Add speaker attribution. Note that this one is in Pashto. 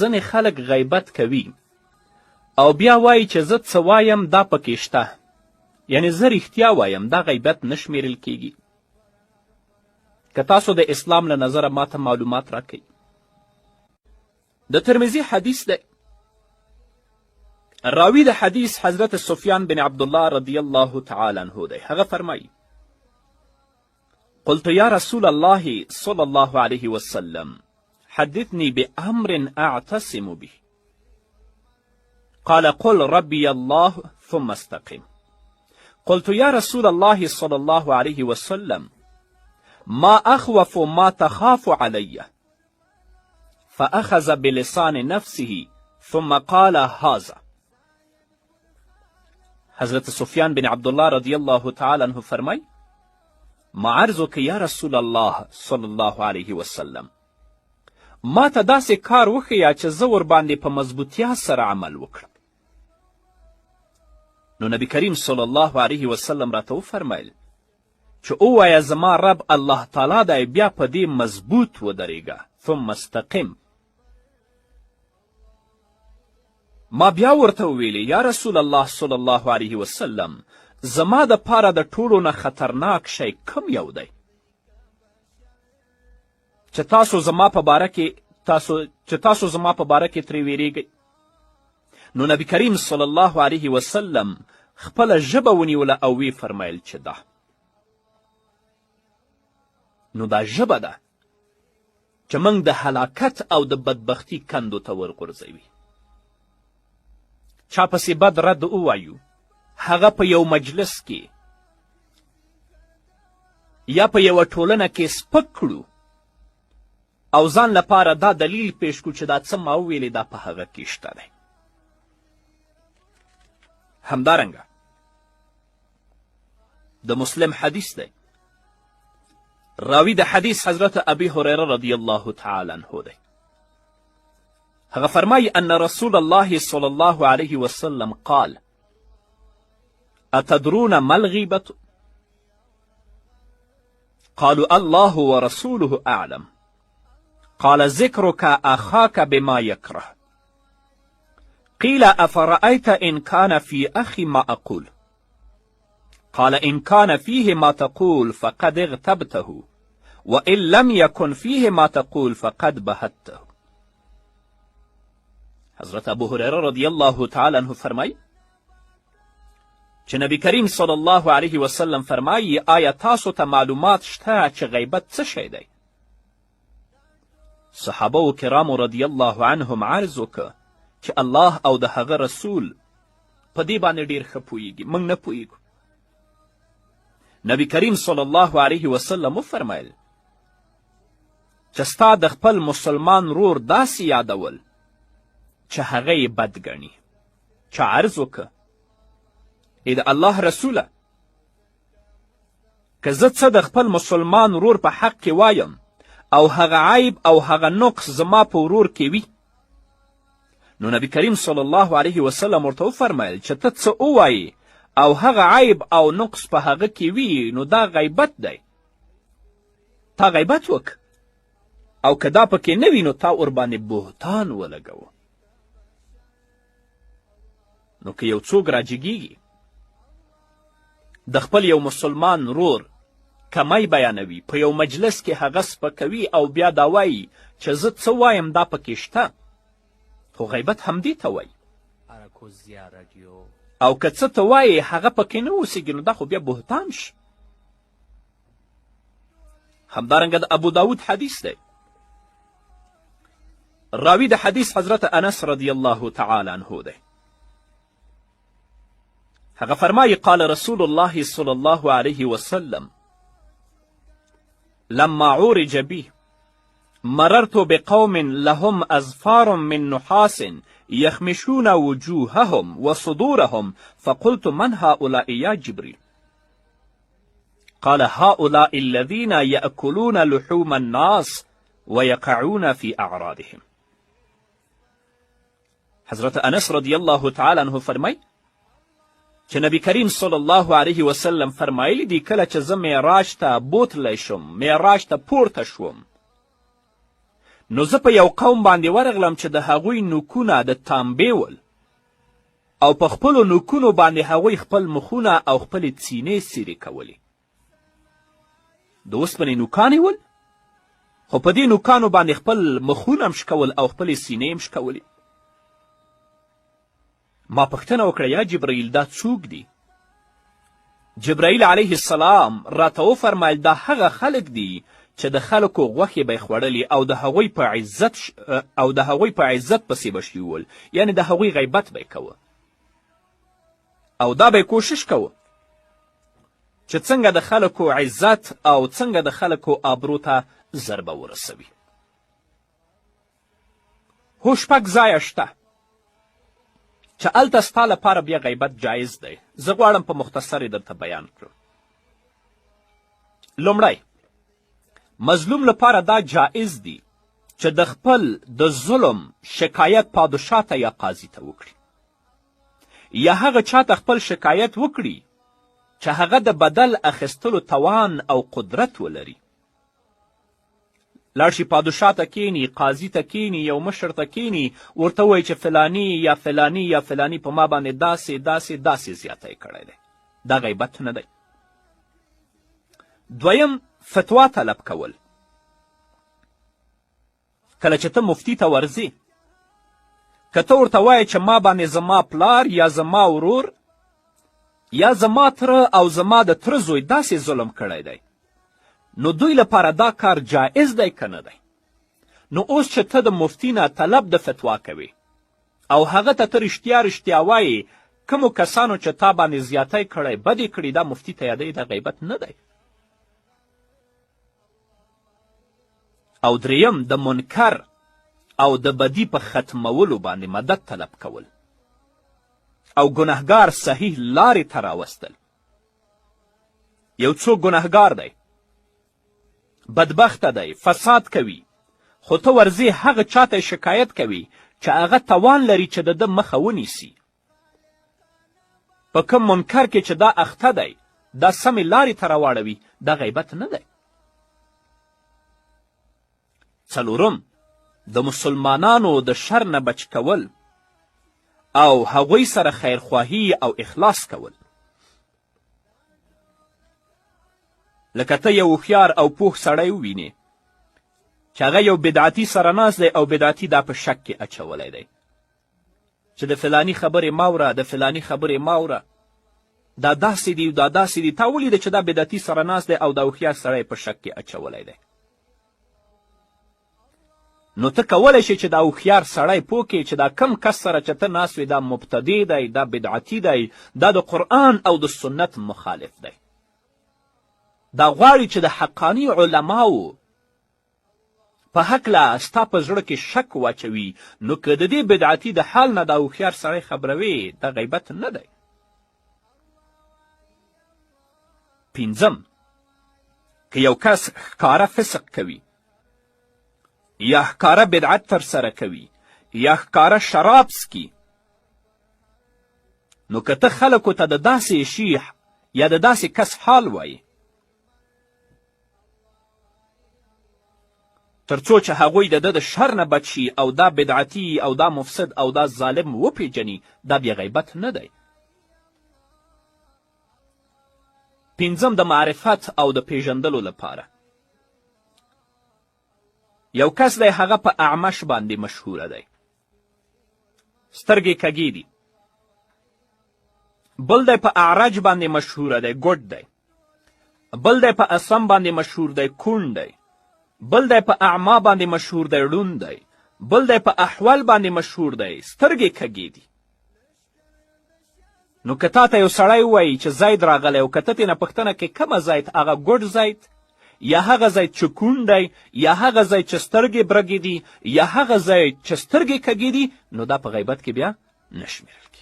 Speaker 1: ځینې خلک غیبت کوي او بیا وایي چې زه څه وایم دا پکې شته، یعنی زه رښتیا وایم، دا غیبت نه شمیرل کیږي. که تاسو د اسلام له نظره ماته معلومات راکوئ. د ترمذي حدیث دی. راوی د حدیث حضرت سفیان بن عبدالله رضی الله تعالی عنه دی. هغه فرمایي: قلت یا رسول الله صلی الله علیه وسلم حدثني بأمر أعتصم به. قال قل ربي الله ثم استقم. قلت يا رسول الله صلى الله عليه وسلم ما أخوف ما تخاف علي. فأخذ بلسان نفسه ثم قال هذا. حضرت سفیان بن عبدالله رضی الله تعالی عنه فرمای: ما عرض وکړ یا رسول الله صلی الله علیه وسلم، ما ته داسې کار وښیه چې زه ورباندې په مضبوطیا سره عمل وکړم. نو نبی کریم صلی الله علیه وسلم راته وفرمیل چې ووایه زما رب الله تعالی دی، بیا په دې مضبوط ودرېږه. ثم استقم. ما بیا ورته وویلې یا رسول الله صلی الله علیه وسلم، زما د پاره د ټولو نه خطرناک شی کم یو دی چې تاسو زما په باره کې ترې ویریږئ. نو نبی کریم صلی الله علیه وسلم خپله ژبه ونیوله او وی فرمیل چې ده. نو دا ژبه ده چې موږ د هلاکت او د بدبختي کندو ته ورغورځوي. چا پسې بد رد ووایو، هغه په یو مجلس کې یا په یوه ټولنه کې سپک کړو او ځان لپاره دا دلیل پیش کړو چې دا څه ما وویلې دا په هغه کې شته دی. همدارنګه د مسلم حدیث دی. راوی د حدیث حضرت ابی هریره رضی الله تعالی عنه دی. هغه فرمایي ان رسول الله صلی الله علیه وسلم قال: أتدرون ما الغيبة؟ قالوا الله ورسوله أعلم. قال: ذكرك أخاك بما يكره. قيل: أفرأيت إن كان في أخي ما أقول؟ قال: إن كان فيه ما تقول فقد اغتبته، وإن لم يكن فيه ما تقول فقد بهته. حضرت ابو هریره رضی الله تعالی عنه فرمایي چې نبی کریم صلی الله علیه وسلم فرمایي آیا تاسو ته معلومات شته چې غیبت څه شی دی؟ صحابه و کرامو رضی الله عنهم عرض وکړه چې الله او د هغه رسول په دې باندې ډېر ښه پوهیږي، موږ نه پوهیږو. نبی کریم صلی الله علیه وسلم وفرمیل چې ستا د خپل مسلمان رور داسې یادول چې هغه یې بد ګڼي. چا عرض وکړه: ای د الله رسوله، که زه څه د خپل مسلمان ورور په حق کې وایم او هغه عیب او هغه نقص زما په ورور کې وي، نو نبی کریم صلی الله علیه وسلم ورته وفرمیل چې ته څه ووایې او هغه عیب او نقص په هغه کې وي، نو دا غیبت دی. تا غیبت وکړه او که دا پکې نه وي نو تا ورباندې بهتان ولګوه. نو که یو څوک راجګیږي د خپل یو مسلمان رور کمی بیانوي، په یو مجلس کې هغه سپکوي او بیا دا وایي چې زه څه وایم دا پکې شته، خو غیبت همدې ته وایي. او که څه ته وایي هغه پکې نه اوسېږي، نو دا خو بیا بهتان شي. همدارنګه د ابو داود حدیث دی. راوی د حدیث حضرت انس رضی الله تعالی عنه دی. هغه فرمایي قال رسول الله صلی الله علیه وسلم لما عورج بي مررت بقوم لهم أظفار من نحاس يخمشون وجوههم وصدورهم فقلت من هؤلاء يا جبريل؟ قال: هؤلاء الذين يأكلون لحوم الناس ويقعون في أعراضهم. حضرت انس رضی الله تعالی عنه فرمایي چې نبی کریم صلی الله علیه وسلم فرمایلی دی کله چې زه معراج ته بوتلی شم، معراج ته پورته شوم، نو زه په یو قوم باندې ورغلم چې د هغوی نوکونه د تانبې ول او په خپلو نوکونو باندې هغوی خپل مخونه او خپلې سینې څیرې کولې. د اوسپنې نوکان ول، خو په دې نوکانو باندې خپل مخونه هم شکول او خپلې سینې هم شکولې. ما پوښتنه وکړه یا جبرائیل دا څوک دي؟ جبرائیل علیه السلام راته وفرمایل دا هغه خلک دي چې د خلکو غوښې به یې خوړلې او د هغوی په عزت پسې به شوي ول، یعنې د هغوی غیبت به یې کوه او دا به یې کوشش کوه چې څنګه د خلکو عزت او څنګه د خلکو آبرو ته ضربه ورسوي. هو شپږ ځایه شته چې هلته ستا لپاره بیا غیبت جایز دی. زه غواړم په مختصر درته بیان کړم. لومړی، مظلوم لپاره دا جایز دی چې د خپل د ظلم شکایت پادشاه ته یا قاضي ته وکړي، یا هغه چاته خپل شکایت وکړي چې هغه د بدل اخیستلو توان او قدرت ولري. لاړ شي پادشاه ته کینی، قاضي ته کینی، یو مشر ته کینی، ورته وایي چې فلانی یا فلانی یا فلانی په ما باندې داسې داسې داسې زیاتی کړی دی. دا غیبت نه دی. دویم، فتوا طلب کول. کله چې ته مفتی ته ورځې، که ته ورته وایې چې ما باندې زما پلار یا زما ورور یا زما تره او زما د تره زوی داسې ظلم کړی دی، نو دوی لپاره دا کار جایز دی که نه دی؟ نو اوس چې ته د مفتی نه طلب د فتوا کوي او هغه ته ته رښتیا وایې کومو کسانو چې تا باندې زیاتی کړی، بدې کړي، دا مفتی ته یادوي، دا غیبت نه دی. او دریم، د منکر او د بدی په ختمولو باندې مدد طلب کول او ګنهګار صحیح لارې ته راوستل. یو څوک ګنهګار دی، بدبخته دی، فساد کوي، خو ته ورځې هغه چاته شکایت کوي چې هغه توان لري چې د ده مخه ونیسي. په کوم منکر کې چې دا اخته دی، دا سمې لارې ته راواړوي، دا غیبت نه دی. څلورم، د مسلمانانو د شر نه بچ کول او هغوی سره خیرخواهي او اخلاص کول. لکه ته یو هوښیار او پوه سړی ووینې چې هغه یو بدعتي سره ناست دی او بدعتي دا په شک کې اچولی دی چې د فلانی خبرې ماوره، د فلانی خبرې ماوره، دا داسې دي دا داسې دي. تا ولیده چې دا بدعتي سره ناست دی او دا هوښیار سړی په شک کې اچولی دی. نو ته کولی شې چې دا هوښیار سړی پوه کړې چې دا کم کس سره چې ته ناست وې دا مبتدی دی، دا بدعتي دی، دا د قرآن او د سنت مخالف دی. دا غواړي چې د حقاني علماو په هکله ستا په زړه کې شک واچوي. نو که د دې بدعتي د حال نه دا هوښیار سړی خبروي، دا غیبت نه دی. پنځم، که یو کس ښکاره فسق کوي یا ښکاره بدعت ترسره کوي یا ښکاره شراب څکي، نو که ته خلکو ته د داسې شي یا د داسې کس حال وایي تر څو چې هغوی د ده د شر نه بچ شي او دا بدعتي او دا مفسد او دا ظالم وپیژني، دا بیا غیبت نه دی. پنځم، د معرفت او د پیژندلو لپاره. یو کس دی، هغه په اعمش باندې مشهوره دی، سترګې کږې دي. بل دی په اعرج باندې مشهوره دی، ګوډ دی. بل دی په اسم باندې مشهور دی، کون دی. بل دی په اعما باندې مشهور دی، ړوند دی. بل دی په احول باندې مشهور دی، سترګې کږې دي. نو که تا ته یو سړی ووایي چې زید راغلی او که ته ترېنه پوښتنه کې کومه زید، هغه ګوډ زید یا هغه زید چې کون دی یا هغه زید چې سترګې برګې دي یا هغه زید چې سترګې کږې دي، نو دا په غیبت کې بیا نه شمېرل کېږي.